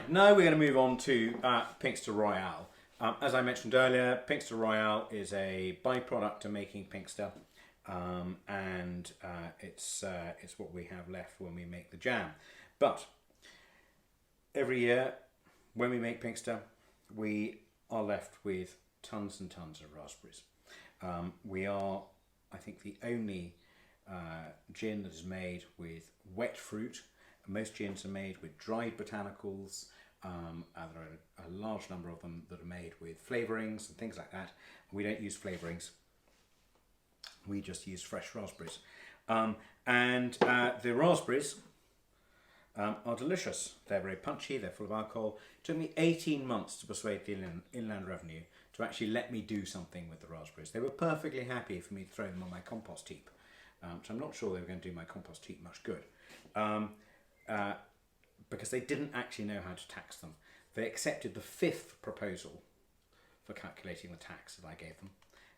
Right, now we're going to move on to Pinkster Royale. As I mentioned earlier, Pinkster Royale is a byproduct to making Pinkster, and it's what we have left when we make the jam. But every year when we make Pinkster, we are left with tons and tons of raspberries. We are, I think, the only gin that is made with wet fruit. Most gins are made with dried botanicals. There are a large number of them that are made with flavourings and things like that. We don't use flavourings. We just use fresh raspberries. The raspberries are delicious. They're very punchy, they're full of alcohol. It took me 18 months to persuade the Inland Revenue to actually let me do something with the raspberries. They were perfectly happy for me to throw them on my compost heap. So I'm not sure they were going to do my compost heap much good. Because they didn't actually know how to tax them. They accepted the 5th proposal for calculating the tax that I gave them,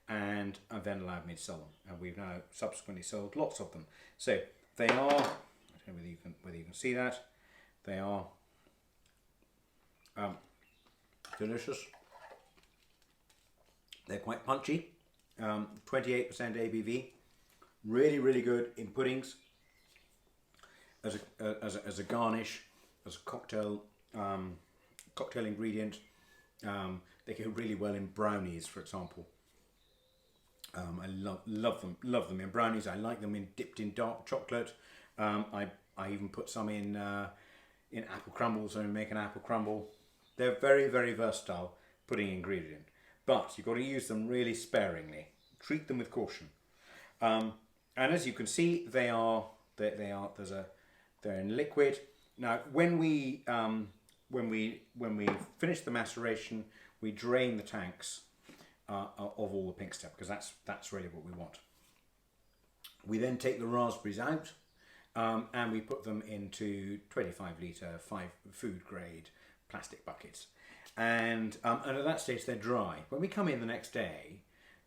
and then allowed me to sell them. And we've now subsequently sold lots of them. So they are, I don't know whether you can see that, they are delicious. They're quite punchy, 28% ABV, really, really good in puddings, as a garnish, as a cocktail ingredient. They go really well in brownies, for example. I love them in brownies. I like them dipped in dark chocolate. I even put some in apple crumbles and make an apple crumble. They're very, very versatile pudding ingredient, but you've got to use them really sparingly. Treat them with caution. And as you can see, they're in liquid. Now, when we finish the maceration, we drain the tanks of all the Pinkster, because that's really what we want. We then take the raspberries out, and we put them into 25-litre food grade plastic buckets, and at that stage they're dry. When we come in the next day,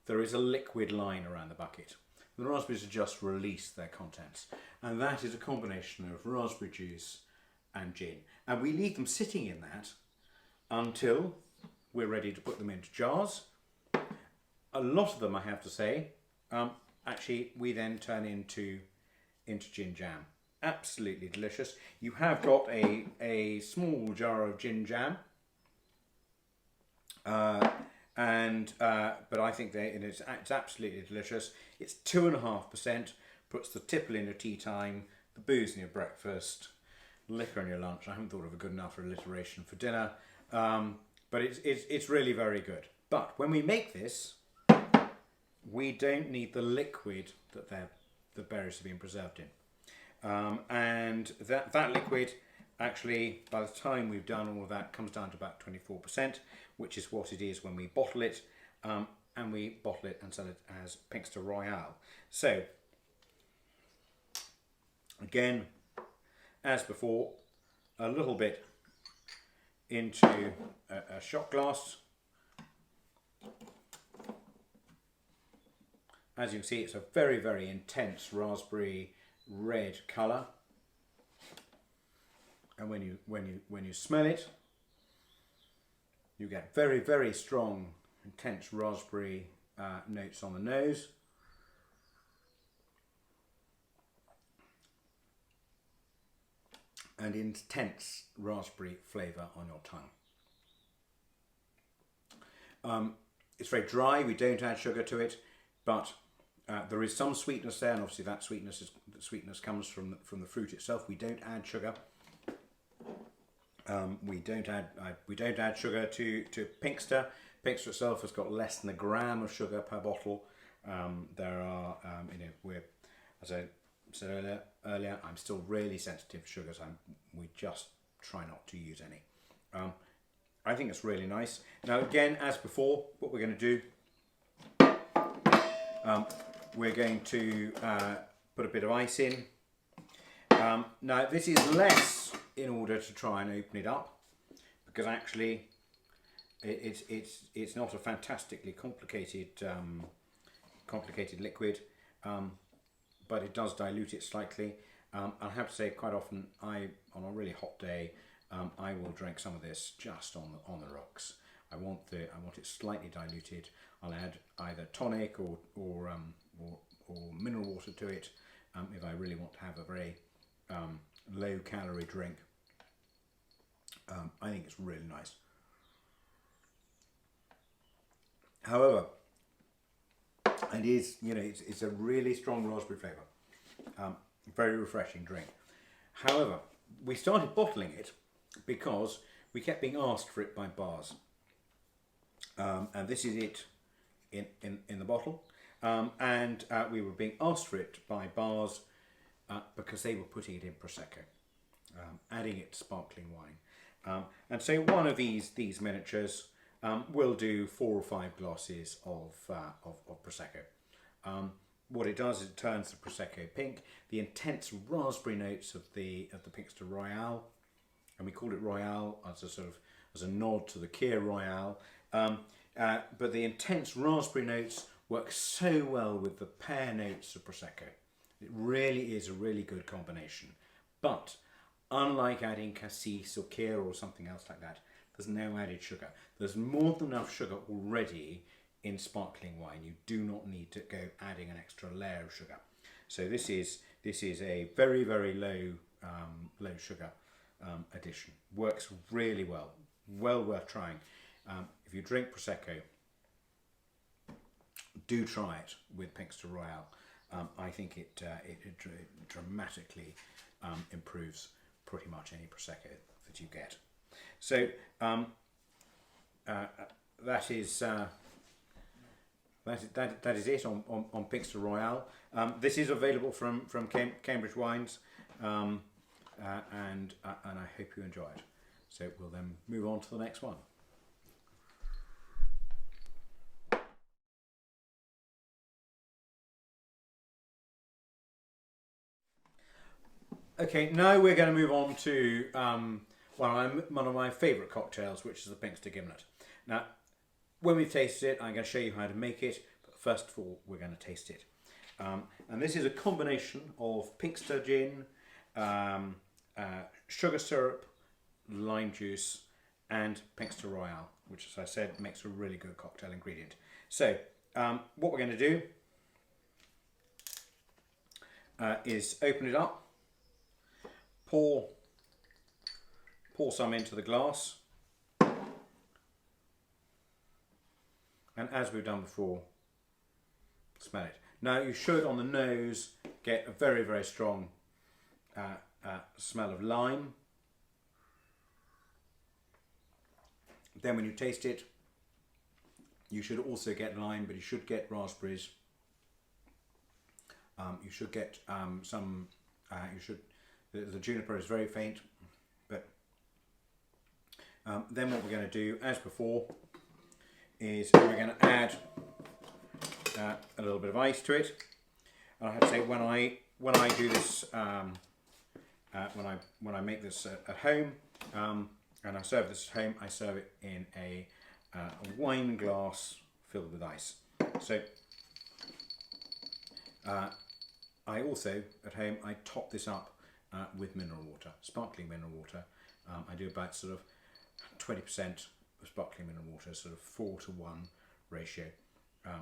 there is a liquid line around the bucket. The raspberries have just released their contents, and that is a combination of raspberry juice and gin. And we leave them sitting in that until we're ready to put them into jars. A lot of them, I have to say, actually we then turn into gin jam. Absolutely delicious. You have got a small jar of gin jam, but I think it's absolutely delicious. It's 2.5%, puts the tipple in your tea time, the booze in your breakfast, liquor in your lunch. I haven't thought of a good enough alliteration for dinner, but it's really very good. But when we make this, we don't need the liquid that the berries have been preserved in. And that liquid, actually, by the time we've done all of that, comes down to about 24%, which is what it is when we bottle it. And we bottle it and sell it as Pinkster Royale. So, again, as before, a little bit into a shot glass. As you can see, it's a very, very intense raspberry red colour. And when you smell it, you get very, very strong, intense raspberry notes on the nose. And intense raspberry flavour on your tongue. It's very dry, we don't add sugar to it, but there is some sweetness there, and obviously that sweetness comes from the fruit itself. We don't add sugar. We don't add sugar to Pinkster. Pinkster itself has got less than a gram of sugar per bottle. There are, as I said earlier, I'm still really sensitive to sugars. We just try not to use any. I think it's really nice. Now, again, as before, what we're going to do, we're going to put a bit of ice in. Now, this is less in order to try and open it up, because actually it's not a fantastically complicated liquid, but it does dilute it slightly. I have to say, quite often, on a really hot day, I will drink some of this just on the rocks. I want it slightly diluted. I'll add either tonic or mineral water to it if I really want to have a very low calorie drink. I think it's really nice. However, it is, it's a really strong raspberry flavour. Very refreshing drink. However, we started bottling it because we kept being asked for it by bars. And this is it in the bottle. And we were being asked for it by bars because they were putting it in Prosecco, adding it to sparkling wine. And so one of these miniatures will do 4 or 5 glasses of Prosecco. What it does is it turns the Prosecco pink. The intense raspberry notes of the Pinkster Royale, and we call it Royale as a nod to the Kir Royale. But the intense raspberry notes work so well with the pear notes of Prosecco. It really is a really good combination. But unlike adding cassis or Kir or something else like that, there's no added sugar. There's more than enough sugar already in sparkling wine. You do not need to go adding an extra layer of sugar. So this is a very, very low sugar addition. Works really well. Well worth trying. If you drink Prosecco, do try it with Pinkster Royale. I think it dramatically improves pretty much any Prosecco that you get. So that is it on Pinkster Royale. This is available from Cambridge Wines, and I hope you enjoy it. So we'll then move on to the next one. Okay, now we're going to move on to one of my favourite cocktails, which is the Pinkster Gimlet. Now, when we've tasted it, I'm going to show you how to make it, but first of all, we're going to taste it. And this is a combination of Pinkster gin, sugar syrup, lime juice, and Pinkster Royale, which, as I said, makes a really good cocktail ingredient. So, what we're going to do is open it up, pour some into the glass, and as we've done before, smell it. Now you should, on the nose, get a very, very strong smell of lime. Then when you taste it, you should also get lime, but you should get raspberries. You should get the juniper is very faint, but then what we're going to do, as before, is we're going to add a little bit of ice to it. And I have to say, when I do this, when I make this at home, and I serve this at home, I serve it in a wine glass filled with ice. So I also, at home, I top this up with mineral water, sparkling mineral water. I do about sort of 20% of sparkling mineral water, sort of 4:1 ratio,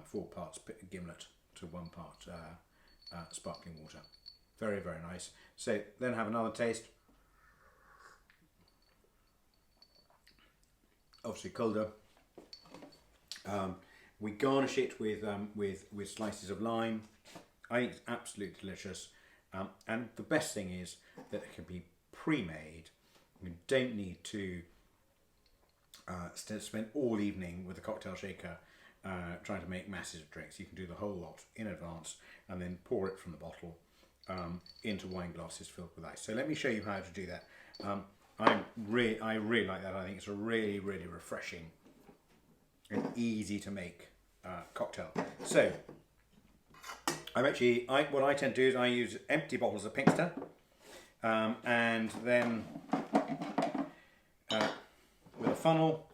4 parts gimlet to 1 part sparkling water. Very, very nice. So then have another taste. Obviously colder. We garnish it with slices of lime. I think it's absolutely delicious. And the best thing is that it can be pre-made. You don't need to spend all evening with a cocktail shaker trying to make massive drinks. You can do the whole lot in advance and then pour it from the bottle into wine glasses filled with ice. So let me show you how to do that. I really like that. I think it's a really, really refreshing and easy to make cocktail. So what I tend to do is I use empty bottles of Pinkster, and then with a funnel,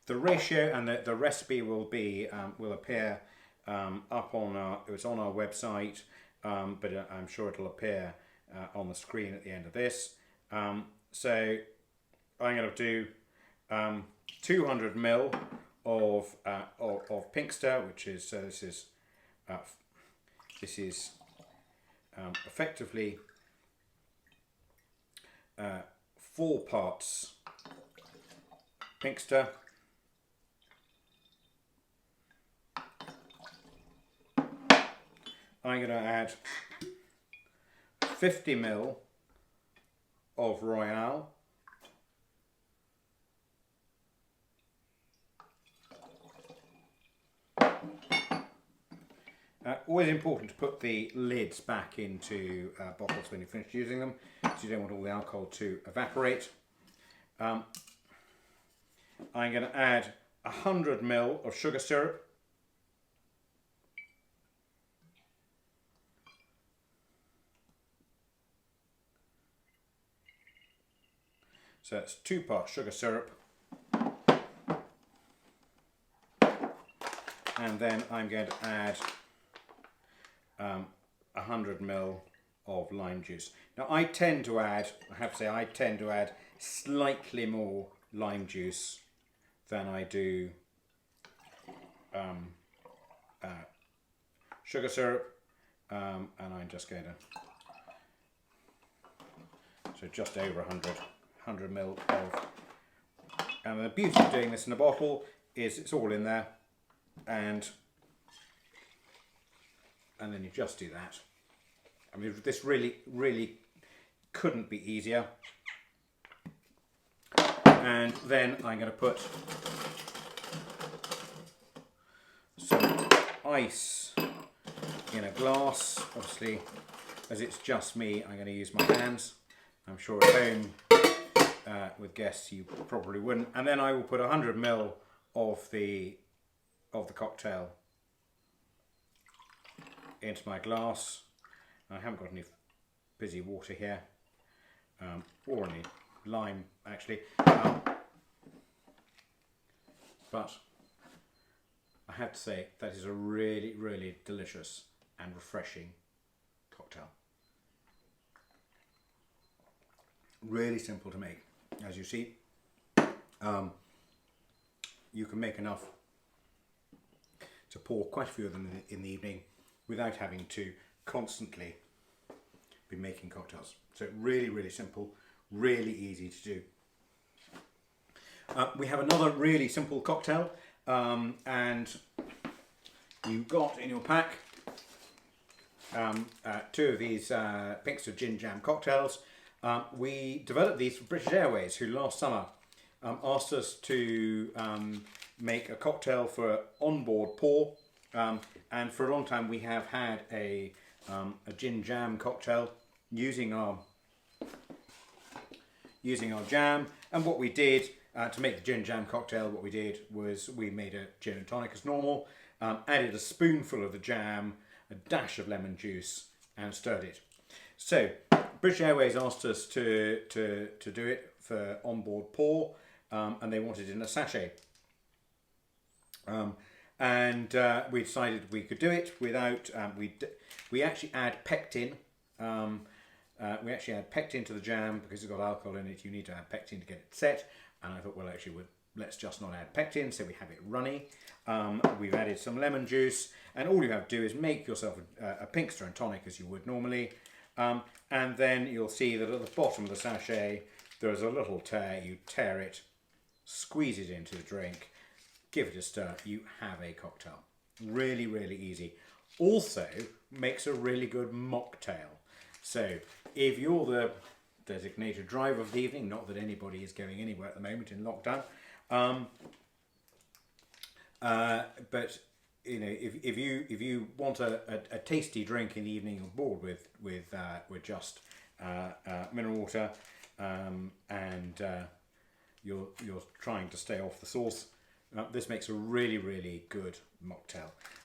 the ratio and the recipe will appear up on it's on our website, but I'm sure it'll appear on the screen at the end of this. So I'm going to do 200 ml of Pinkster, which is this is effectively 4 parts Pinkster, I'm going to add 50 ml of Royale, always important to put the lids back into bottles when you finish using them, so you don't want all the alcohol to evaporate. I'm going to add 100 ml of sugar syrup. So it's 2 parts sugar syrup. And then I'm going to add 100 ml of lime juice. Now I tend to add, I have to say, I tend to add slightly more lime juice than I do sugar syrup, and I'm just going to, so just over 100 ml of, and the beauty of doing this in a bottle is it's all in there, and then you just do that. I mean, this really couldn't be easier. And then I'm going to put some ice in a glass. Obviously, as it's just me, I'm going to use my hands. I'm sure at home with guests you probably wouldn't. And then I will put 100 ml of the cocktail into my glass. I haven't got any fizzy water here, or any lime actually, but I have to say that is a really delicious and refreshing cocktail. Really simple to make, as you see. You can make enough to pour quite a few of them in the evening without having to constantly be making cocktails. So really simple, really easy to do. We have another really simple cocktail, and you've got in your pack 2 of these Pinkster Gin Jam cocktails. We developed these for British Airways, who last summer asked us to make a cocktail for onboard pour, and for a long time we have had a gin jam cocktail using our jam. And what we did to make the gin jam cocktail, what we did was we made a gin and tonic as normal, added a spoonful of the jam, a dash of lemon juice, and stirred it. So British Airways asked us to do it for onboard pour, and they wanted it in a sachet. And we decided we could do it without, we actually add pectin. We actually add pectin to the jam because it's got alcohol in it. You need to add pectin to get it set. And I thought, well, actually, let's just not add pectin, so we have it runny. We've added some lemon juice, and all you have to do is make yourself a Pinkster and tonic as you would normally. And then you'll see that at the bottom of the sachet, there's a little tear. You tear it, squeeze it into the drink, give it a stir, you have a cocktail. Really easy. Also makes a really good mocktail. So if you're the designated driver of the evening, not that anybody is going anywhere at the moment in lockdown, but you know, if you want a tasty drink in the evening, you're bored with just mineral water, and you're trying to stay off the sauce, this makes a really good mocktail.